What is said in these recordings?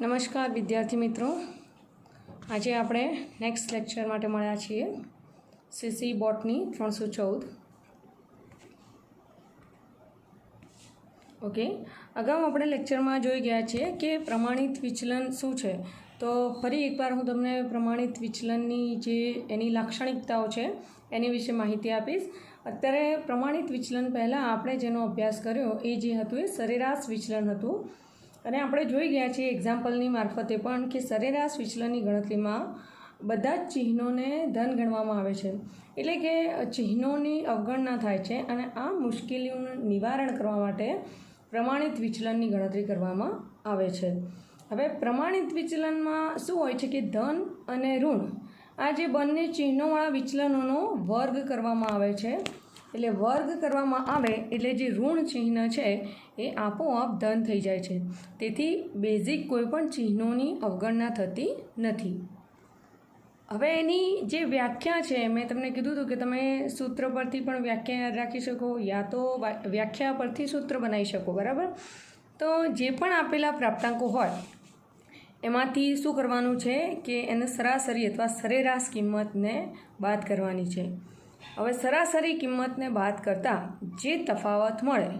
નમસ્કાર વિદ્યાર્થી મિત્રો, આજે આપણે નેક્સ્ટ લેક્ચર માટે મળ્યા છીએ સીસી બોટની 314. ઓકે, અગાઉ આપણે લેક્ચરમાં જોઈ ગયા છીએ કે પ્રમાણિત વિચલન શું છે. તો ફરી એકવાર હું તમને પ્રમાણિત વિચલનની જે એની લાક્ષણિકતાઓ છે એની વિશે માહિતી આપીશ. અત્યારે પ્રમાણિત વિચલન પહેલાં આપણે જેનો અભ્યાસ કર્યો એ જે હતું એ સરેરાશ વિચલન હતું. અને આપણે જોઈ ગયા છીએ એક્ઝામ્પલની મારફતે પણ કે સરેરાશ વિચલનની ગણતરીમાં બધા જ ચિહ્નોને ધન ગણવામાં આવે છે, એટલે કે ચિહ્નોની અવગણના થાય છે. અને આ મુશ્કેલીઓનું નિવારણ કરવા માટે પ્રમાણિત વિચલનની ગણતરી કરવામાં આવે છે. હવે પ્રમાણિત વિચલનમાં શું હોય છે કે ધન અને ઋણ આ જે બંને ચિહ્નોવાળા વિચલનોનો વર્ગ કરવામાં આવે છે. એટલે વર્ગ કરવામાં આવે એટલે જે ઋણ ચિહ્ન છે એ આપોઆપ ધન થઈ જાય છે. તેથી બેઝિક કોઈપણ ચિહ્નોની અવગણના થતી નથી. હવે એની જે વ્યાખ્યા છે મેં તમને કીધું હતું કે તમે સૂત્ર પરથી પણ વ્યાખ્યા યાદ રાખી શકો, યા તો વ્યાખ્યા પરથી સૂત્ર બનાવી શકો, બરાબર. તો જે પણ આપેલા પ્રાપ્તાંકો હોય એમાંથી શું કરવાનું છે કે એને સરાસરી અથવા સરેરાશ કિંમતને બાદ કરવાની છે. હવે સરાસરી કિંમતને બાદ કરતાં જે તફાવત મળે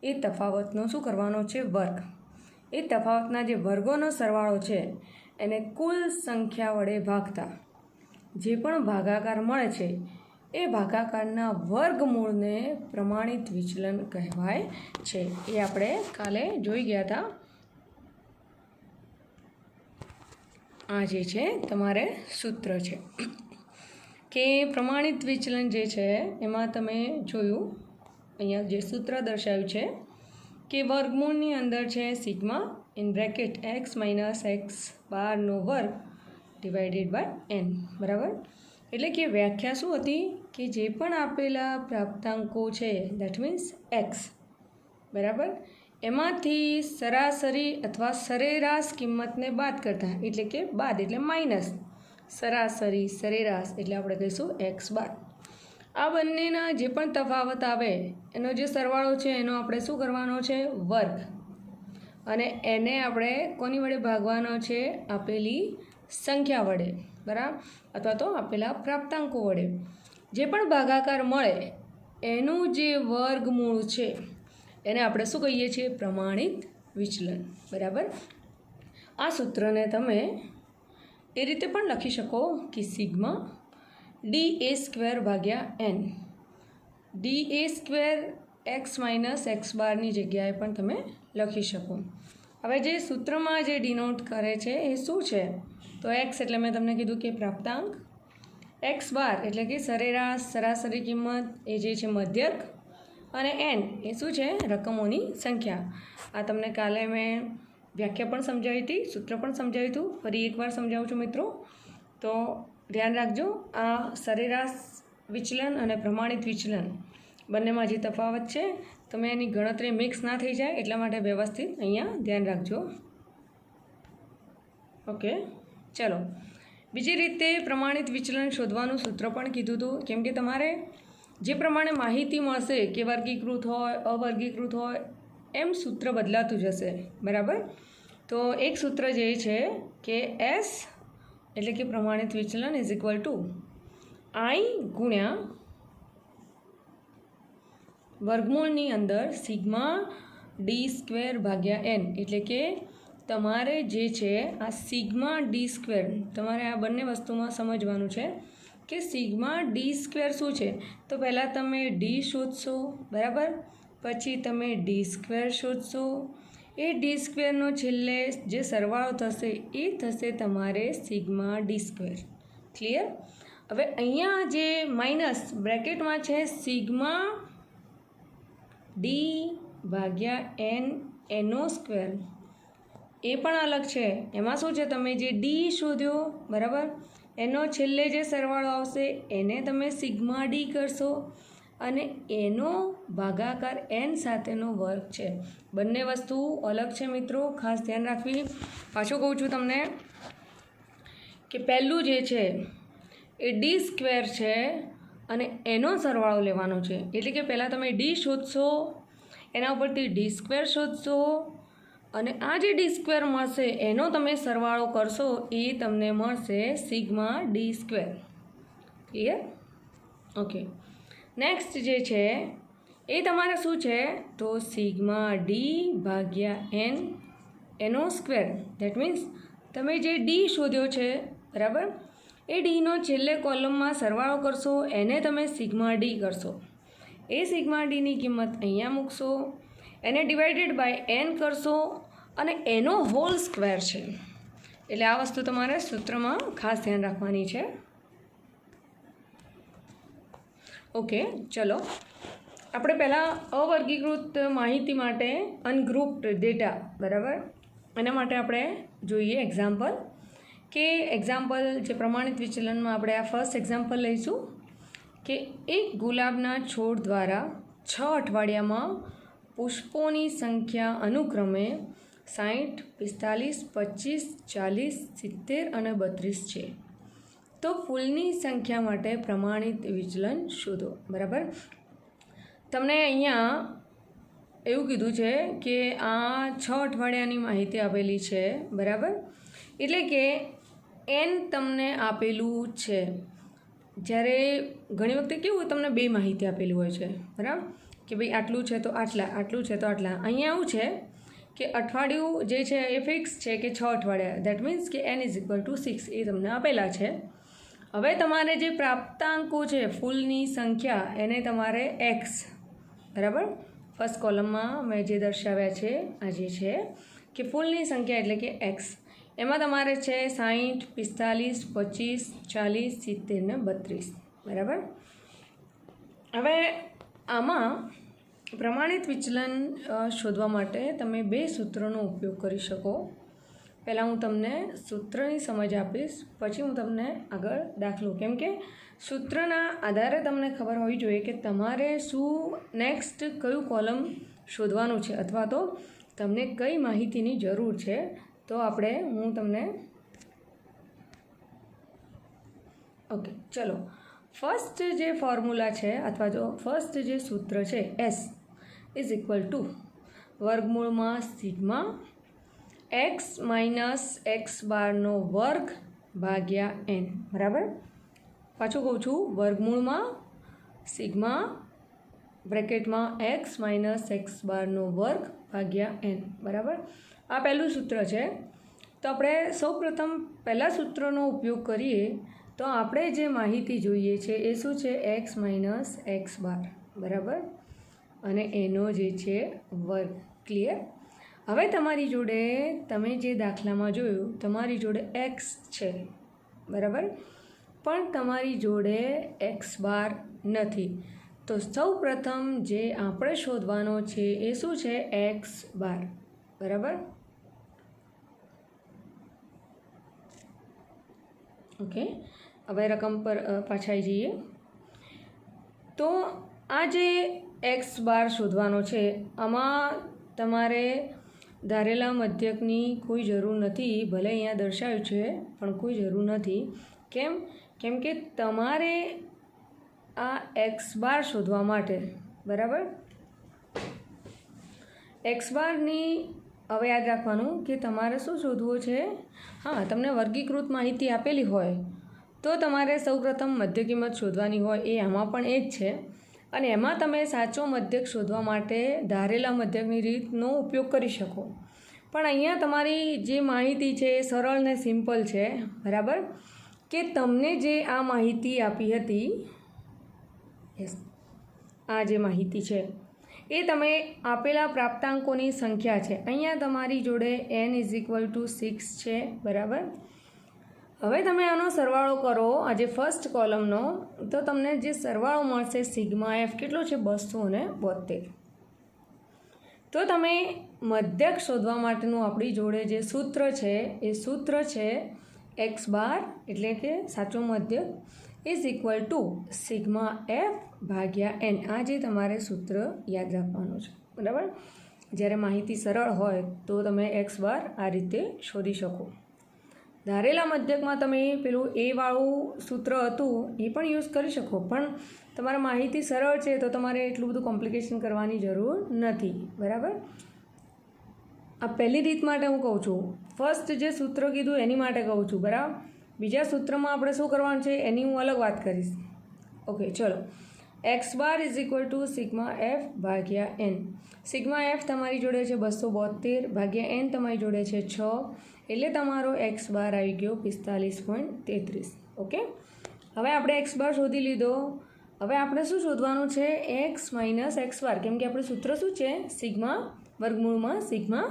એ તફાવતનો શું કરવાનો છે? વર્ગ. એ તફાવતના જે વર્ગોનો સરવાળો છે એને કુલ સંખ્યા વડે ભાગતા જે પણ ભાગાકાર મળે છે એ ભાગાકારના વર્ગમૂળને પ્રમાણિત વિચલન કહેવાય છે. એ આપણે કાલે જોઈ ગયા હતા. આ જે છે તમારે સૂત્ર છે કે પ્રમાણિત વિચલન જે છે એમાં તમે જોયું અહીંયા જે સૂત્ર દર્શાવ્યું છે કે વર્ગમૂળની અંદર છે sigma in bracket x minus x બારનો વર્ગ ડિવાઇડેડ બાય n, બરાબર. એટલે કે વ્યાખ્યા શું હતી કે જે પણ આપેલા પ્રાપ્તાંકો છે દેટ મીન્સ x, બરાબર, એમાંથી સરાસરી અથવા સરેરાશ કિંમતને બાદ કરતા, એટલે કે બાદ એટલે માઇનસ, સરાસરી સરેરાશ એટલે આપણે કહીશું x બાદ. આ બંનેના જે પણ તફાવત આવે એનો જે સરવાળો છે એનો આપણે શું કરવાનો છે? વર્ગ. અને એને આપણે કોની વડે ભાગવાનો છે? આપેલી સંખ્યા વડે, બરાબર, અથવા તો આપેલા પ્રાપ્તાંકો વડે. જે પણ ભાગાકાર મળે એનું જે વર્ગમૂળ છે એને આપણે શું કહીએ છીએ? પ્રમાણિત વિચલન, બરાબર. આ સૂત્રને તમે એ રીતે પણ લખી શકો કે સિગ્મા dA² ભાગ્યા n, dA² x minus x બારની જગ્યાએ પણ તમે લખી શકો. હવે જે સૂત્રમાં જે ડિનોટ કરે છે એ શું છે? તો x એટલે મેં તમને કીધું કે પ્રાપ્તાંક, x બાર એટલે કે સરેરાશ સરાસરી કિંમત એ જે છે મધ્યક, અને n એ શું છે? રકમોની સંખ્યા. આ તમને કાલે મેં વ્યાખ્યા પણ સમજાવી હતી, સૂત્ર પણ સમજાવ્યું હતું. ફરી એકવાર સમજાવું છું મિત્રો, તો ધ્યાન રાખજો. આ સરેરાશ વિચલન અને પ્રમાણિત વિચલન બંનેમાં જે તફાવત છે તમે એની ગણતરી મિક્સ ના થઈ જાય એટલા માટે વ્યવસ્થિત અહીંયા ધ્યાન રાખજો. ઓકે, ચલો. બીજી રીતે પ્રમાણિત વિચલન શોધવાનું સૂત્ર પણ કીધું હતું, કેમ કે તમારે જે પ્રમાણે માહિતી મળશે કે વર્ગીકૃત હોય અવર્ગીકૃત હોય એમ સૂત્ર બદલાતું જશે, બરાબર. તો એક સૂત્ર જે છે કે S એટલે કે પ્રમાણિત વિચલન ઇઝ ઇક્વલ ટુ I ગુણ્યા વર્ગમૂળની અંદર સિગ્મા d² ભાગ્યા n. એટલે કે તમારે જે છે આ સિગ્મા d² તમારે આ બંને વસ્તુમાં સમજવાનું છે કે સિગ્મા d² શું છે. તો પહેલાં તમે d શોધશો, બરાબર, પછી તમે d² શોધશો. એ d²નો છેલ્લે જે સરવાળો થશે એ થશે તમારે સિગ્મા d². ક્લિયર? હવે અહીંયા જે માઇનસ બ્રેકેટમાં છે સિગ્મા d ભાગ્યા n એનો સ્ક્વેર એ પણ અલગ છે. એમાં શું છે? તમે જે d શોધ્યો, બરાબર, એનો છેલ્લે જે સરવાળો આવશે એને તમે સિગ્મા d કરશો અને એનો ભાગાકાર n સાથેનો વર્ગ છે. બંને વસ્તુ અલગ છે મિત્રો, ખાસ ધ્યાન રાખવી. પાછું કહું છું તમને કે પહેલું જે છે એ d² છે અને એનો સરવાળો લેવાનો છે. એટલે કે પહેલાં તમે d શોધશો, એના ઉપરથી d² શોધશો અને આ જે ડી સ્ક્વેર મળશે એનો તમે સરવાળો કરશો એ તમને મળશે sigma D square. Clear? Okay. Next જે છે એ તમારે શું છે તો સિગ્મા ડી ભાગ્યા એન એનો સ્ક્વેર. દેટ મીન્સ તમે જે ડી શોધ્યો છે બરાબર, એ ડીનો છેલ્લે કોલમમાં સરવાળો કરશો એને તમે સિગ્મા ડી કરશો. એ સિગ્મા ડીની કિંમત અહીંયા મૂકશો, એને ડિવાઇડેડ બાય એન કરશો અને એનો હોલ સ્ક્વેર છે. એટલે આ વસ્તુ તમારે સૂત્રમાં ખાસ ધ્યાન રાખવાની છે. ઓકે, ચલો આપણે પહેલાં અવર્ગીકૃત માહિતી માટે અનગ્રુપ્ડ ડેટા બરાબર, એના માટે આપણે જોઈએ એક્ઝામ્પલ. કે એક્ઝામ્પલ જે પ્રમાણિત વિચલનમાં આપણે આ ફર્સ્ટ એક્ઝામ્પલ લઈશું કે એક ગુલાબના છોડ દ્વારા 6 અઠવાડિયામાં પુષ્પોની સંખ્યા અનુક્રમે 60, 45, 25, 40, 70 અને 32 છે. તો ફૂલની સંખ્યા માટે પ્રમાણિત વિચલન શોધો. બરાબર, તમને અહીંયા એવું કીધું છે કે આ 6 અઠવાડિયાની માહિતી આપેલી છે બરાબર, એટલે કે એન તમને આપેલું છે. જ્યારે ઘણી વખતે કેવું તમને 2 માહિતી આપેલી હોય છે બરાબર, કે ભાઈ આટલું છે તો આટલા, આટલું છે તો આટલા. અહીંયા એવું છે કે અઠવાડિયું જે છે એ ફિક્સ છે કે 6 અઠવાડિયા. દેટ મીન્સ કે n = 6 એ તમને આપેલા છે. હવે તમારે જે પ્રાપ્તાંકો છે ફૂલની સંખ્યા એને તમારે x બરાબર, ફર્સ્ટ કોલમમાં મેં જે દર્શાવ્યા છે આ જે છે કે ફૂલની સંખ્યા એટલે કે x, એમાં તમારે છે 60, 45, 25, 40, 70 ને 32 બરાબર. હવે આમાં પ્રમાણિત વિચલન શોધવા માટે તમે 2 સૂત્રોનો ઉપયોગ કરી શકો. પહેલાં હું તમને સૂત્રની સમજ આપીશ, પછી હું તમને આગળ દાખલો, કેમ કે સૂત્રના આધારે તમને ખબર હોવી જોઈએ કે તમારે શું નેક્સ્ટ કયું કોલમ શોધવાનું છે અથવા તો તમને કઈ માહિતીની જરૂર છે. તો હું તમને ઓકે ચલો ફર્સ્ટ જે ફોર્મ્યુલા છે અથવા જો ફર્સ્ટ જે સૂત્ર છે S = વર્ગમૂળમાં સિગ્મા x માઇનસ x બારનો વર્ગ ભાગ્યા n બરાબર. પાછું કહું છું, વર્ગમૂળમાં સિગ્મા બ્રેકેટમાં x માઇનસ x બારનો વર્ગ ભાગ્યા n બરાબર. આ પહેલું સૂત્ર છે. તો આપણે સૌપ્રથમ પહેલા સૂત્રનો ઉપયોગ કરીએ તો આપણે જે માહિતી જોઈએ છે એ શું છે x માઇનસ x બાર બરાબર, અને એનો જે છે વર્ગ. ક્લિયર? હવે તમારી જોડે તમે જે દાખલામાં જોયું તમારી જોડે x છે બરાબર, પણ તમારી જોડે x બાર નથી. તો સૌપ્રથમ જે આપણે શોધવાનો છે એ શું છે x બાર બરાબર. ઓકે, હવે રકમ પર પાછા આવી જઈએ. તો આ જે x બાર શોધવાનો છે આમાં તમારે ધારેલા મધ્યકની કોઈ જરૂર નથી. ભલે અહીંયા દર્શાવ્યું છે પણ કોઈ જરૂર નથી. કેમ? કેમ કે તમારે આ x બાર શોધવા માટે બરાબર, x બારની હવે યાદ રાખવાનું કે તમારે શું શોધવું છે. હા, તમને વર્ગીકૃત માહિતી આપેલી હોય તો તમારે સૌપ્રથમ મધ્ય કિંમત શોધવાની હોય, એ આમાં પણ એ જ છે. અને એમાં તમે સાચો મધ્યક શોધવા માટે ધારેલા મધ્યકની રીતનો ઉપયોગ કરી શકો. પણ અહીંયા તમારી જે માહિતી છે એ સરળ ને સિમ્પલ છે બરાબર, કે તમને જે આ માહિતી આપી હતી, આ જે માહિતી છે એ તમે આપેલા પ્રાપ્તાંકોની સંખ્યા છે. અહીંયા તમારી જોડે n = 6 છે બરાબર. હવે તમે આનો સરવાળો કરો આજે ફર્સ્ટ કોલમનો, તો તમને જે સરવાળો મળશે સિગ્મા f કેટલો છે 272. તો તમે મધ્યક શોધવા માટેનું આપણી જોડે જે સૂત્ર છે એ સૂત્ર છે x બાર એટલે કે સાચો મધ્યક = સિગ્મા f ભાગ્યા n. આ જે તમારે સૂત્ર યાદ રાખવાનું છે બરાબર. જ્યારે માહિતી સરળ હોય તો તમે x બાર આ રીતે શોધી શકો. ધારેલા મધ્યકમાં તમે પેલું એ વાળું સૂત્ર હતું એ પણ યુઝ કરી શકો, પણ તમારા માહિતી સરળ છે તો તમારે એટલું બધું કોમ્પ્લિકેશન કરવાની જરૂર નથી બરાબર. આ પહેલી રીત માટે હું કહું છું, ફર્સ્ટ જે સૂત્ર કીધું એની માટે કહું છું, બરાબર. બીજા સૂત્રમાં આપણે શું કરવાનું છે એની હું અલગ વાત કરીશ. ઓકે, ચલો. X bar is equal to sigma F ભાગ્યા એન. સિગ્મા એફ તમારી જોડે છે 272 ભાગ્યા એન તમારી જોડે છે 6, એટલે તમારો એક્સ બાર આવી ગયો 45.33. ઓકે, હવે આપણે એક્સ બાર શોધી લીધો. હવે આપણે શું શોધવાનું છે? એક્સ માઇનસ એક્સ બાર, કેમ કે આપણું સૂત્ર શું છે? સિગ્મા વર્ગમૂળમાં સિગ્મા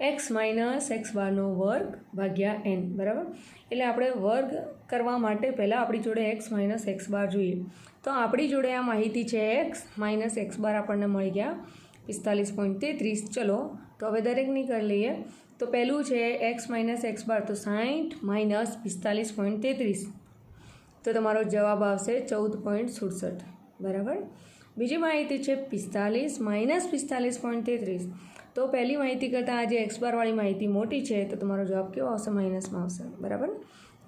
એક્સ માઇનસ એક્સ બારનો વર્ગ ભાગ્યા એન, બરાબર. એટલે આપણે વર્ગ કરવા માટે પહેલાં આપણી જોડે એક્સ માઇનસ એક્સ બાર જોઈએ. તો આપણી જોડે આ માહિતી છે એક્સ માઇનસ એક્સ બાર આપણને મળી ગયા 45.33. ચલો, તો હવે દરેકની કરી લઈએ. તો પહેલું છે એક્સ માઇનસ એક્સ બાર, તો 60 માઇનસ 45.33, તો તમારો જવાબ આવશે 14.67, બરાબર. બીજી માહિતી છે 45 માઇનસ 45.33, તો પહેલી માહિતી કરતાં આજે એક્સ બારવાળી માહિતી મોટી છે, તો તમારો જવાબ કેવો આવશે? માઇનસમાં આવશે, બરાબર.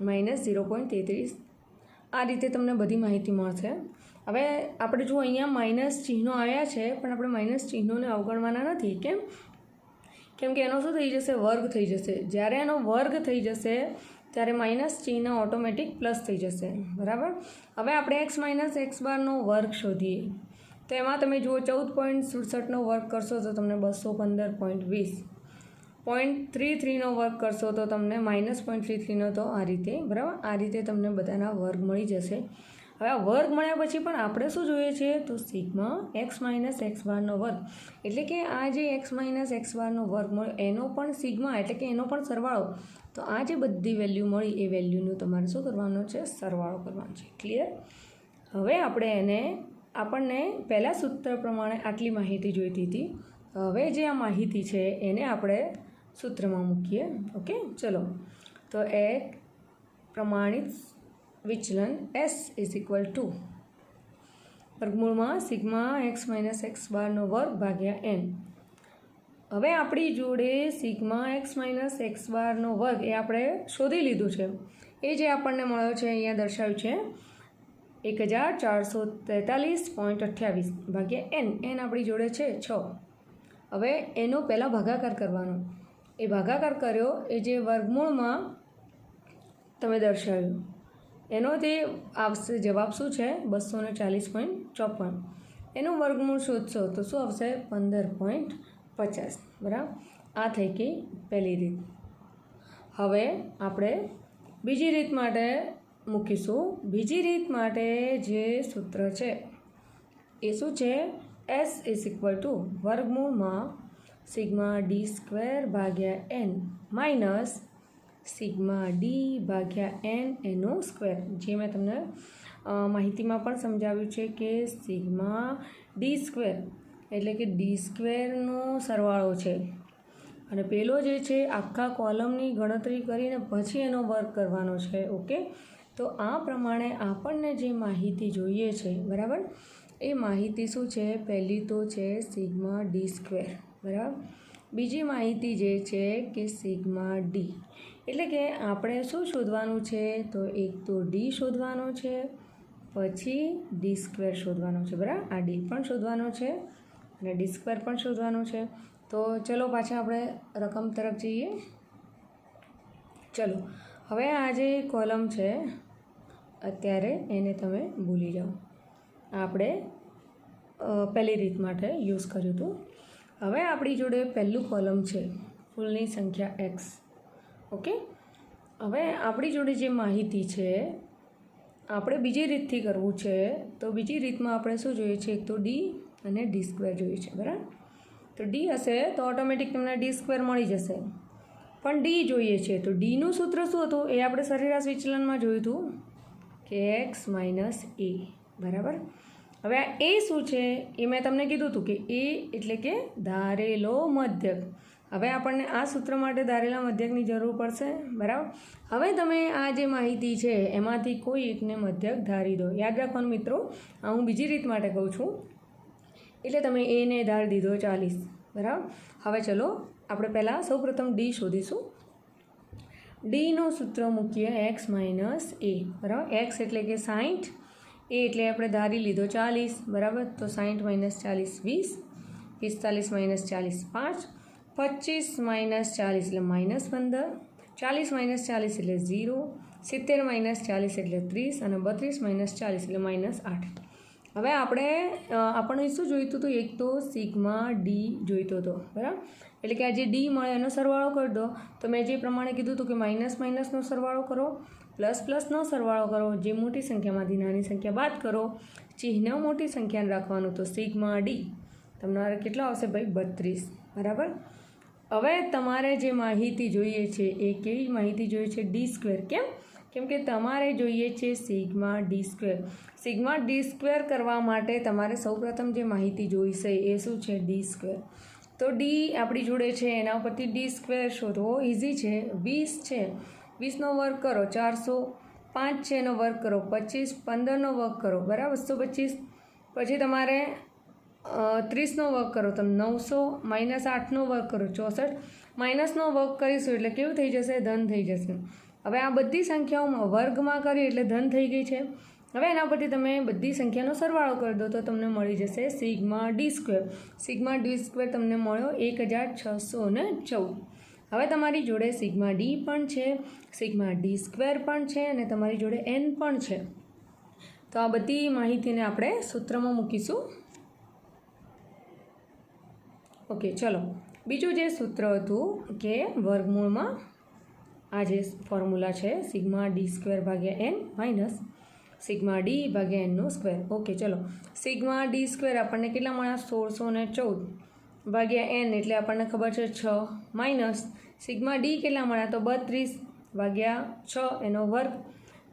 માઇનસ 0.33. આ રીતે તમને બધી માહિતી મળશે. હવે આપણે જો અહીંયા માઇનસ ચિહ્નો આવ્યા છે, પણ આપણે માઇનસ ચિહ્નોને અવગણવાના નથી. કેમ કે એનો શું થઈ જશે? વર્ગ થઈ જશે. જ્યારે એનો વર્ગ થઈ જશે ત્યારે માઇનસ ચિહ્ન ઓટોમેટિક પ્લસ થઈ જશે, બરાબર. હવે આપણે એક્સ માઇનસ એક્સ બારનો વર્ગ શોધીએ. તો એમાં તમે જુઓ 14.67નો વર્ગ કરશો તો તમને 215.20, 0.33નો વર્ગ કરશો તો તમને માઇનસ 0.33નો, તો આ રીતે, બરાબર. આ રીતે તમને બધાના વર્ગ મળી જશે. હવે આ વર્ગ મળ્યા પછી પણ આપણે શું જોઈએ છે? તો સિગ્મા એક્સ માઇનસ એક્સ બારનો વર્ગ, એટલે કે આ જે એક્સ માઇનસ એક્સ બારનો વર્ગ મળ્યો એનો પણ સિગ્મા, એટલે કે એનો પણ સરવાળો. તો આ જે બધી વેલ્યુ મળી એ વેલ્યુનું તમારે શું કરવાનું છે? સરવાળો કરવાનો છે. ક્લિયર? હવે આપણને પહેલાં સૂત્ર પ્રમાણે આટલી માહિતી જોઈતી હતી. હવે જે આ માહિતી છે એને આપણે સૂત્રમાં મૂકીએ. ઓકે, ચલો. તો એક પ્રમાણિત વિચલન S ઇઝ ઇક્વલ ટુ વર્ગમૂળમાં સિગ્મા એક્સ માઇનસ એક્સ બારનો વર્ગ ભાગ્યા એન. હવે આપણી જોડે સિગ્મા એક્સ માઇનસ એક્સ બારનો વર્ગ એ આપણે શોધી લીધું છે. એ જે આપણને મળ્યો છે અહીંયા દર્શાવ્યું છે 1443.28 ભાગ્યા એન. એન આપણી જોડે છે 6. હવે એનો પહેલાં ભાગાકાર કરવાનો. એ ભાગાકાર કર્યો એ જે વર્ગમૂળમાં તમે દર્શાવ્યું એનો તે આવશે જવાબ શું છે? 240.54. એનું વર્ગમૂળ શોધશો તો શું આવશે? 15.50, બરાબર. આ થઈ ગઈ પહેલી રીત. હવે આપણે બીજી રીત માટે મૂકીશું. બીજી રીત માટે જે સૂત્ર છે એ શું છે? S ઇઝ ઇક્વલ ટુ વર્ગમૂળમાં સિગ્મા ડી સ્ક્વેર ભાગ્યા એન માઇનસ સિગ્મા ડી ભાગ્યા એન એનો સ્ક્વેર. જે મેં તમને માહિતીમાં પણ સમજાવ્યું છે કે સિગ્મા ડી સ્ક્વેર એટલે કે ડી સ્ક્વેરનો સરવાળો છે, અને પેલો જે છે આખા કોલમની ગણતરી કરીને પછી એનો વર્ગ કરવાનો છે. ઓકે, તો આ પ્રમાણે આપણને જે માહિતી જોઈએ છે, બરાબર, એ માહિતી શું છે? પહેલી તો છે સિગ્મા ડી સ્ક્વેર, બરાબર. બીજી માહિતી જે છે કે સિગ્મા ડી, એટલે કે આપણે શું શોધવાનું છે? તો એક તો ડી શોધવાનો છે, પછી ડી સ્ક્વેર શોધવાનો છે, બરાબર. આ ડી પણ શોધવાનો છે અને ડી સ્ક્વેર પણ શોધવાનો છે. તો ચલો પાછા આપણે રકમ તરફ જઈએ. ચલો, હવે આ જે કોલમ છે અત્યારે એને તમે ભૂલી જાઓ. આપણે પહેલી રીત માટે યુઝ કર્યું હતું. હવે આપણી જોડે પહેલું કોલમ છે ફૂલની સંખ્યા એક્સ. ઓકે, હવે આપણી જોડે જે માહિતી છે આપણે બીજી રીતથી કરવું છે. તો બીજી રીતમાં આપણે શું જોઈએ છે? એક તો ડી અને ડી સ્ક્વેર જોઈએ છે, બરાબર. તો ડી હશે તો ઓટોમેટિક તમને ડી સ્ક્વેર મળી જશે, પણ ડી જોઈએ છે. તો ડીનું સૂત્ર શું હતું? એ આપણે સરેરાશ વિચલનમાં જોયું હતું કે એક્સ માઇનસ એ, બરાબર. હવે આ એ શું છે? એ મેં તમને કીધું હતું કે એ એટલે કે ધારેલો મધ્યક. હવે આપણને આ સૂત્ર માટે ધારેલા મધ્યકની જરૂર પડશે, બરાબર. હવે તમે આ જે માહિતી છે એમાંથી કોઈ એકને મધ્યક ધારી દો. યાદ રાખવાનું મિત્રો, આ હું બીજી રીત માટે કહું છું. એટલે તમે એને ધારી દીધો 40, બરાબર. હવે ચલો આપણે પહેલાં સૌપ્રથમ ડી શોધીશું. ડીનું સૂત્ર મૂકીએ એક્સ માઇનસ એ, બરાબર. એક્સ એટલે કે 60, એ એટલે આપણે ધારી લીધો 40, બરાબર. તો 60 માઇનસ 40 20, 45 માઇનસ 40 5, 25 - 40 એટલે -15, 40 - 40 એટલે 0, 70 - 40 એટલે 30 અને 32 - 40 એટલે -8. હવે આપણને શું જોઈતું હતું? એક તો સિગ્મા ડી જોઈતો હતો, બરાબર? એટલે કે આ જે ડી મળે એનો સરવાળો કરી દો. તો મેં જે પ્રમાણે કીધું હતું કે માઇનસ માઇનસનો સરવાળો કરો, પ્લસ પ્લસનો સરવાળો કરો, જે મોટી સંખ્યામાંથી નાની સંખ્યા બાદ કરો, ચિહ્ન મોટી સંખ્યાને રાખવાનું. તો સિગ્મા ડી તમારે કેટલો આવશે ભાઈ? 32, બરાબર. હવે તમારે જે માહિતી જોઈએ છે એ કેવી માહિતી જોઈએ છે? D square. કેમ કે તમારે જોઈએ છે sigma D square. Sigma D square કરવા માટે તમારે સૌપ્રથમ જે માહિતી જોઈશે એ શું છે? D square. તો ડી આપણી જોડે છે, એના ઉપરથી ડી સ્ક્વેર શોધવો ઇઝી છે. 20 છે, 20નો વર્ગ કરો 400, 5 છે એનો વર્ગ કરો 25, 15નો વર્ગ કરો બરાબર 225, પછી તમારે 30નો વર્ગ કરો તો 900, -8નો વર્ગ કરો 64, માઇનસનો વર્ગ કરીશું એટલે કેવું થઈ જશે? ધન થઈ જશે. હવે આ બધી સંખ્યાઓમાં વર્ગમાં કરી એટલે ધન થઈ ગઈ છે. હવે એના પરથી તમે બધી સંખ્યાનો સરવાળો કરી દો તો તમને મળી જશે sigma D square. Sigma D square તમને મળ્યો 1614. હવે તમારી જોડે સિગ્મા ડી પણ છે, સિગ્મા ડી સ્ક્વેર પણ છે અને તમારી જોડે એન પણ છે. તો આ બધી માહિતીને આપણે સૂત્રમાં મૂકીશું. ઓકે, ચલો. બીજું જે સૂત્ર હતું કે વર્ગમૂળમાં આ જે ફોર્મ્યુલા છે સિગ્મા ડી સ્ક્વેર ભાગ્યા એન માઇનસ સિગ્મા ડી ભાગ્યા એનનો સ્ક્વેર. ઓકે, ચલો. સિગ્મા ડી સ્ક્વેર આપણને કેટલા મળ્યા? 1614 ભાગ્યા એન એટલે આપણને ખબર છે 6, માઇનસ સિગ્મા ડી કેટલા મળ્યા? તો 32 ભાગ્યા 6 એનો વર્ગ.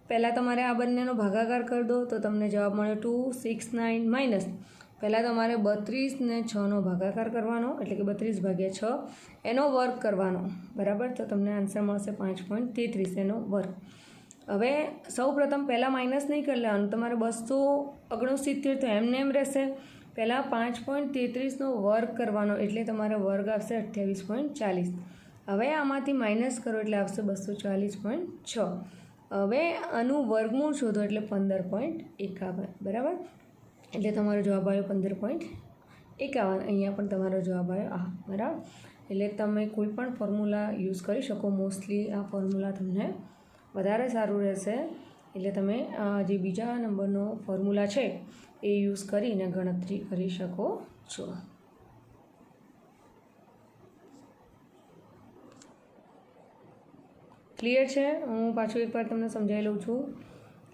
પહેલાં તમારે આ બંનેનો ભાગાકાર કરી દો તો તમને જવાબ મળ્યો 269, માઇનસ પહેલાં તમારે 32 ને 6નો ભાગાકાર કરવાનો એટલે કે 32 ભાગ્યા 6 એનો વર્ગ કરવાનો, બરાબર? તો તમને આન્સર મળશે 5.33 એનો વર્ગ. હવે સૌ પ્રથમ પહેલાં માઇનસ નહીં કરી લેવાનું, તમારે 269 તો એમને એમ રહેશે. પહેલાં 5.33નો વર્ગ કરવાનો એટલે તમારે વર્ગ આવશે 28.40. હવે આમાંથી માઇનસ કરો એટલે આવશે 240.6. હવે આનું વર્ગમૂળ શોધો એટલે 15.51, બરાબર? એટલે તમારો જવાબ આવ્યો 15.51. અહીંયા પણ તમારો જવાબ આવ્યો આ, બરાબર? એટલે તમે કોઈ પણ ફોર્મ્યુલા યુઝ કરી શકો. મોસ્ટલી આ ફોર્મ્યુલા તમને વધારે સારું રહેશે. એટલે તમે જે બીજા નંબરનો ફોર્મ્યુલા છે એ યુઝ કરીને ગણતરી કરી શકો છો. ક્લિયર છે? હું પાછું એકવાર તમને સમજાવી લઉં છું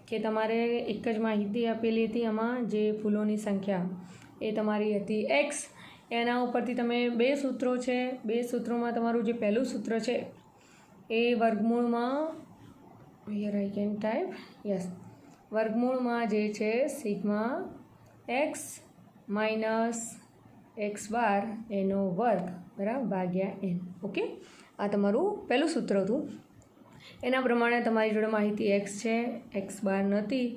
કે તમારે એક જ માહિતી આપેલી હતી. આમાં જે ફૂલોની સંખ્યા એ તમારી હતી x. એના ઉપરથી તમે બે સૂત્રો છે, બે સૂત્રોમાં તમારું જે પહેલું સૂત્ર છે એ વર્ગમૂળમાં, here I can type, yes, વર્ગમૂળમાં જે છે sigma x minus x bar એનો વર્ગ, બરાબર, ભાગ્યા એન. ઓકે, આ તમારું પહેલું સૂત્ર હતું. એના પ્રમાણે તમારી જોડે માહિતી એક્સ છે, એક્સ બાર નથી,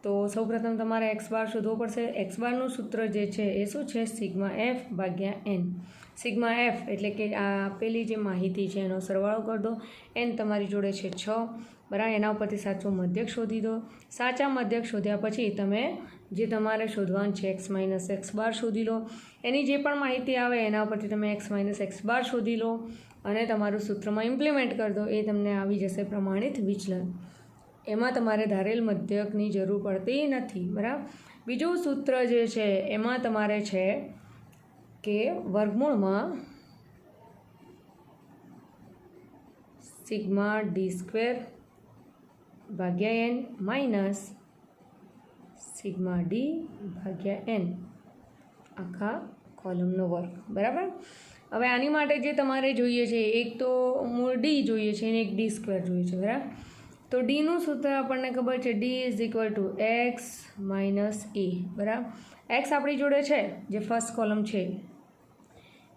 તો સૌપ્રથમ તમારે એક્સ બાર શોધવો પડશે. એક્સ બારનું સૂત્ર જે છે એ શું છે? સિગ્મા એફ ભાગ્યા એન. સિગ્મા એફ એટલે કે આ આપેલી જે માહિતી છે એનો સરવાળો કરી દો. એન તમારી જોડે છે 6, બરાબર? એના ઉપરથી સાચો મધ્યક શોધી દો. સાચા મધ્યક શોધ્યા પછી તમે જે તમારે શોધવાનું છે એક્સ માઇનસ એક્સ બાર શોધી લો. એની જે પણ માહિતી આવે એના ઉપરથી તમે એક્સ માઇનસ એક્સ બાર શોધી લો અને તમારું સૂત્રમાં ઇમ્પ્લિમેન્ટ કરી દો. એ તમને આવી જશે પ્રમાણિત વિચલન. એમાં તમારે ધારેલ મધ્યકની જરૂર પડતી નથી, બરાબર? બીજું સૂત્ર જે છે એમાં તમારે છે કે વર્ગમૂળમાં સિગ્મા ડી સ્ક્વેર ભાગ્યા એન માઇનસ સિગ્મા ડી ભાગ્યા એન આખા કોલમનો વર્ગ, બરાબર? હવે આની માટે જે તમારે જોઈએ છે એક તો મૂળ ડી જોઈએ છે અને એક ડી સ્ક્વેર જોઈએ છે, બરાબર? તો ડીનું સૂત્ર આપણને ખબર છે, D is equal to X minus A, બરાબર? એક્સ આપણી જોડે છે જે ફર્સ્ટ કોલમ છે,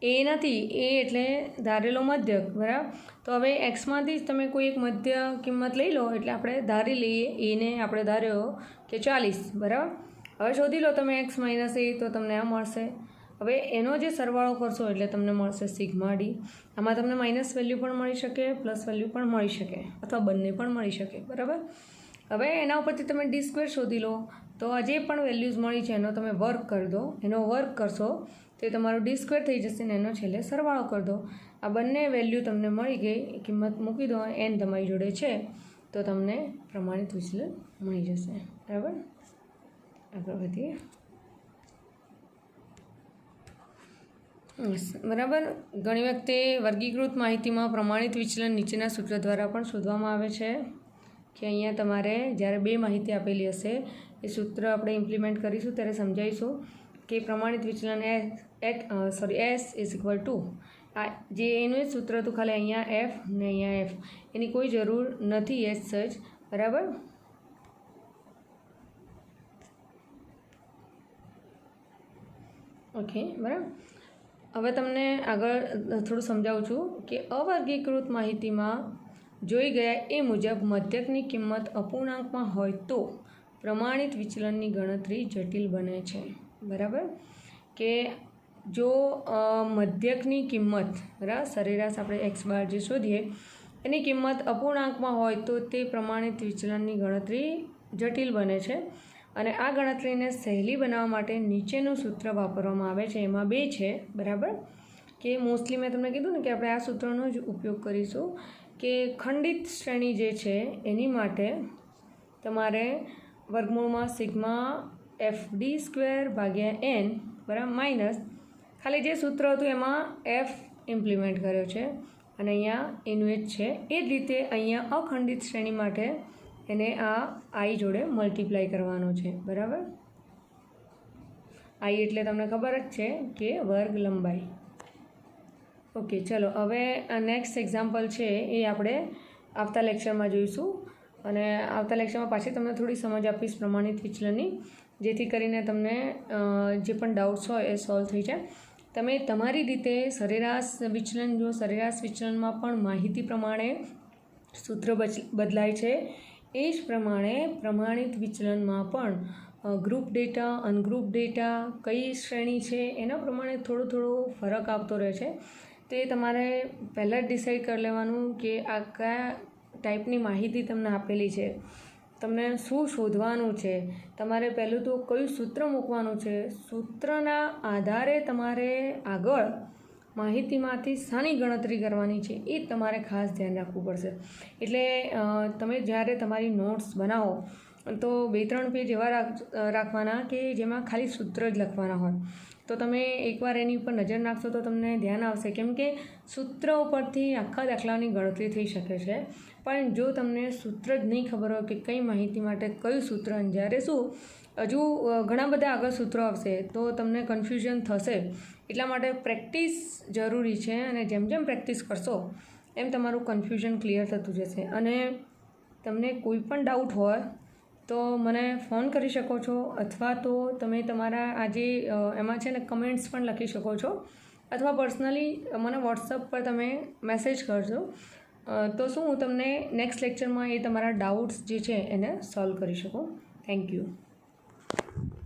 એ નથી, એ એટલે ધારેલો મધ્યક, બરાબર? તો હવે એક્સમાંથી જ તમે કોઈ એક મધ્ય કિંમત લઈ લો એટલે આપણે ધારી લઈએ. એને આપણે ધાર્યો કે 40, બરાબર? હવે શોધી લો તમે એક્સ માઇનસ એ, તો તમને આ મળશે. હવે એનો જે સરવાળો કરશો એટલે તમને મળશે સિગ્મા ડી. આમાં તમને માઇનસ વેલ્યુ પણ મળી શકે, પ્લસ વેલ્યુ પણ મળી શકે, અથવા બંને પણ મળી શકે, બરાબર? હવે એના ઉપરથી તમે ડી સ્ક્વેર શોધી લો. તો આ જે પણ વેલ્યુઝ મળી છે એનો તમે વર્ક કરી દો. એનો વર્ક કરશો તો એ તમારો d² થઈ જશે ને એનો છેલ્લે સરવાળો કરી દો. આ બંને વેલ્યુ તમને મળી ગઈ, કિંમત મૂકી દો, n તમારી જોડે છે તો તમને પ્રમાણિત વિચલન મળી જશે. બરાબર, આગળ વધીએ. બરાબર, ઘણી વખતે વર્ગીકૃત માહિતીમાં પ્રમાણિત વિચલન નીચેના સૂત્ર દ્વારા પણ શોધવામાં આવે છે કે અહીંયા તમારે જ્યારે બે માહિતી આપેલી હશે એ સૂત્ર આપણે ઇમ્પ્લિમેન્ટ કરીશું ત્યારે સમજાવીશું કે પ્રમાણિત વિચલન S ઇઝ ઇક્વલ ટુ આ જે એનું જ સૂત્ર હતું, ખાલી અહીંયા F ને અહીંયા F, એની કોઈ જરૂર નથી એસ સચ. બરાબર, ઓકે. બરાબર, હવે તમને આગળ થોડું સમજાવું છું કે અવર્ગીકૃત માહિતીમાં જોઈ ગયા એ મુજબ મધ્યકની કિંમત અપૂર્ણાંકમાં હોય તો પ્રમાણિત વિચલનની ગણતરી જટિલ બને છે. બરાબર, કે જો મધ્યકની કિંમત, બરાબર, સરેરાશ આપણે x² જે શોધીએ એની કિંમત અપૂર્ણાંકમાં હોય તો તે પ્રમાણિત વિચલનની ગણતરી જટિલ બને છે. અને આ ગણતરીને સહેલી બનાવવા માટે નીચેનું સૂત્ર વાપરવામાં આવે છે. એમાં બે છે. બરાબર, કે મોસ્ટલી મેં તમને કીધું ને કે આપણે આ સૂત્રનો જ ઉપયોગ કરીશું કે ખંડિત શ્રેણી જે છે એની માટે તમારે વર્ગમૂળમાં સિગ્મા FD² n, બરાબર, માઇનસ ખાલી જે સૂત્ર હતું એમાં F ઇમ્પ્લિમેન્ટ કર્યો છે અને અહીંયા એનું જ છે. એ જ રીતે અહીંયા અખંડિત શ્રેણી માટે એને આ I જોડે મલ્ટીપ્લાય કરવાનો છે. બરાબર, I એટલે તમને ખબર જ છે કે વર્ગ લંબાઈ. ઓકે, ચલો હવે નેક્સ્ટ એક્ઝામ્પલ છે એ આપણે આવતા લેક્ચરમાં જોઈશું અને આવતા લેક્ચરમાં પાછી તમને થોડી સમજ આપીશ પ્રમાણિત વિચલનની, જેથી કરીને તમને જે પણ ડાઉટ્સ હોય એ સોલ્વ થઈ જાય. તમે તમારી રીતે સરેરાશ વિચલન, જો સરેરાશ વિચલનમાં પણ માહિતી પ્રમાણે સૂત્ર બદલાય છે એ જ પ્રમાણે પ્રમાણિત વિચલનમાં પણ ગ્રુપ ડેટા, અનગ્રુપ ડેટા, કઈ શ્રેણી છે એના પ્રમાણે થોડો ફરક આવતો રહે છે. તો એ તમારે પહેલાં જ ડિસાઇડ કરી લેવાનું કે આ કયા ટાઈપની માહિતી તમને આપેલી છે, તમને શું શોધવાનું છે, તમારે પહેલું તો કયું સૂત્ર મૂકવાનું છે, સૂત્રના આધારે તમારે આગળ માહિતીમાંથી શાની ગણતરી કરવાની છે એ તમારે ખાસ ધ્યાન રાખવું પડશે. એટલે તમે જ્યારે તમારી નોટ્સ બનાવો તો 2-3 પેજ એવા રાખવાના કે જેમાં ખાલી સૂત્ર જ લખવાના હોય. તો તમે એકવાર એની ઉપર નજર નાખશો તો તમને ધ્યાન આવશે, કેમ કે સૂત્ર ઉપરથી આખા દાખલાની ગણતરી થઈ શકે છે. પણ જો તમને સૂત્ર જ નહીં ખબર હોય કે કઈ માહિતી માટે કયું સૂત્ર, જ્યારે શું હજુ ઘણા બધા આગળ સૂત્રો આવશે તો તમને કન્ફ્યુઝન થશે. એટલા માટે પ્રેક્ટિસ જરૂરી છે અને જેમ જેમ પ્રેક્ટિસ કરશો એમ તમારું કન્ફ્યુઝન ક્લિયર થતું જશે. અને તમને કોઈ પણ ડાઉટ હોય તો મને ફોન કરી શકો છો અથવા તો તમે તમારા આજે એમાં છે ને કમેન્ટ્સ પણ લખી શકો છો અથવા પર્સનલી મને વોટ્સઅપ પર તમે મેસેજ કરજો તો શું હું તમને નેક્સ્ટ લેક્ચરમાં એ તમારા ડાઉટ્સ જે છે એને સોલ્વ કરી શકું. Thank you.